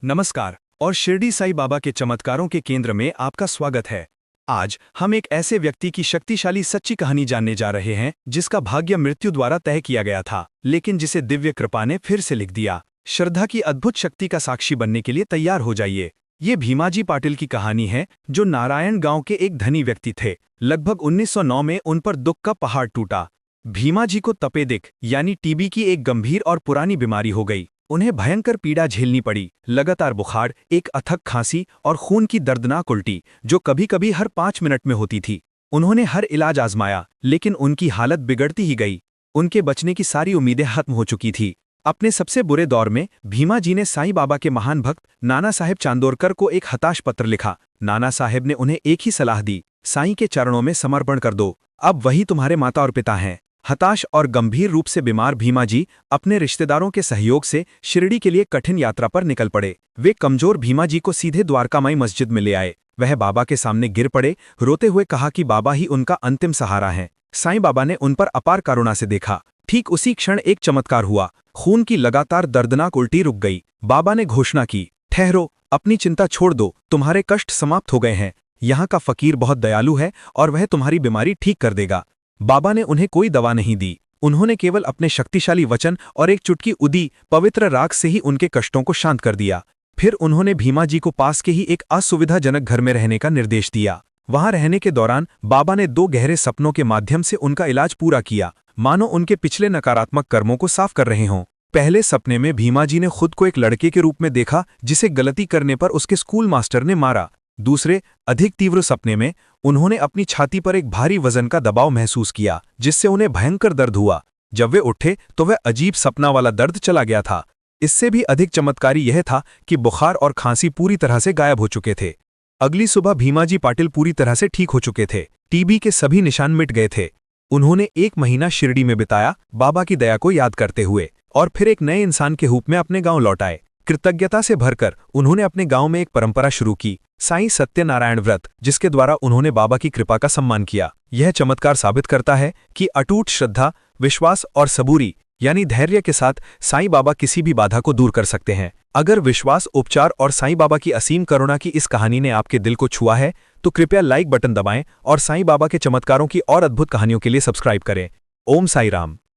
नमस्कार और शिरडी साईं बाबा के चमत्कारों के केंद्र में आपका स्वागत है। आज हम एक ऐसे व्यक्ति की शक्तिशाली सच्ची कहानी जानने जा रहे हैं जिसका भाग्य मृत्यु द्वारा तय किया गया था, लेकिन जिसे दिव्य कृपा ने फिर से लिख दिया। श्रद्धा की अद्भुत शक्ति का साक्षी बनने के लिए तैयार हो जाइए। ये भीमाजी पाटिल की कहानी है, जो नारायण गांव के एक धनी व्यक्ति थे। लगभग 1909 में उन पर दुख का पहाड़ टूटा। भीमाजी को तपेदिक यानी टीबी की एक गंभीर और पुरानी बीमारी हो गई। उन्हें भयंकर पीड़ा झेलनी पड़ी, लगातार बुखार, एक अथक खांसी और खून की दर्दनाक उल्टी, जो कभी कभी हर 5 मिनट में होती थी। उन्होंने हर इलाज आजमाया, लेकिन उनकी हालत बिगड़ती ही गई। उनके बचने की सारी उम्मीदें खत्म हो चुकी थी। अपने सबसे बुरे दौर में भीमा जी ने साईं बाबा के महान भक्त नाना साहेब चांदोरकर को एक हताश पत्र लिखा। नाना साहेब ने उन्हें एक ही सलाह दी, साईं के चरणों में समर्पण कर दो, अब वही तुम्हारे माता और पिता हैं। हताश और गंभीर रूप से बीमार भीमा जी अपने रिश्तेदारों के सहयोग से शिरडी के लिए कठिन यात्रा पर निकल पड़े। वे कमजोर भीमा जी को सीधे द्वारकामाई मस्जिद में ले आए। वह बाबा के सामने गिर पड़े, रोते हुए कहा कि बाबा ही उनका अंतिम सहारा है। साईं बाबा ने उन पर अपार करुणा से देखा। ठीक उसी क्षण एक चमत्कार हुआ। खून की लगातार दर्दनाक उल्टी रुक गई। बाबा ने घोषणा की, ठहरो, अपनी चिंता छोड़ दो, तुम्हारे कष्ट समाप्त हो गए हैं। यहाँ का फकीर बहुत दयालु है और वह तुम्हारी बीमारी ठीक कर देगा। बाबा ने उन्हें कोई दवा नहीं दी। उन्होंने केवल अपने शक्तिशाली वचन और एक चुटकी उदी पवित्र राग से ही उनके कष्टों को शांत कर दिया। फिर उन्होंने भीमा जी को पास के ही एक असुविधाजनक घर में रहने का निर्देश दिया। वहां रहने के दौरान बाबा ने 2 गहरे सपनों के माध्यम से उनका इलाज पूरा किया, मानो उनके पिछले नकारात्मक कर्मों को साफ कर रहे हों। पहले सपने में भीमा जी ने खुद को एक लड़के के रूप में देखा जिसे गलती करने पर उसके स्कूल मास्टर ने मारा। दूसरे, अधिक तीव्र सपने में उन्होंने अपनी छाती पर एक भारी वजन का दबाव महसूस किया, जिससे उन्हें भयंकर दर्द हुआ। जब वे उठे तो वह अजीब सपना वाला दर्द चला गया था। इससे भी अधिक चमत्कारी यह था कि बुखार और खांसी पूरी तरह से गायब हो चुके थे। अगली सुबह भीमाजी पाटिल पूरी तरह से ठीक हो चुके थे। टीबी के सभी निशान मिट गए थे। उन्होंने 1 महीना शिरडी में बिताया, बाबा की दया को याद करते हुए, और फिर एक नए इंसान के रूप में अपने गांव लौट आए। कृतज्ञता से भरकर उन्होंने अपने गांव में एक परंपरा शुरू की, साईं सत्यनारायण व्रत, जिसके द्वारा उन्होंने बाबा की कृपा का सम्मान किया। यह चमत्कार साबित करता है कि अटूट श्रद्धा, विश्वास और सबूरी यानी धैर्य के साथ साईं बाबा किसी भी बाधा को दूर कर सकते हैं। अगर विश्वास, उपचार और साईं बाबा की असीम करुणा की इस कहानी ने आपके दिल को छुआ है, तो कृपया लाइक बटन दबाएं और साईं बाबा के चमत्कारों की और अद्भुत कहानियों के लिए सब्सक्राइब करें। ओम साई राम।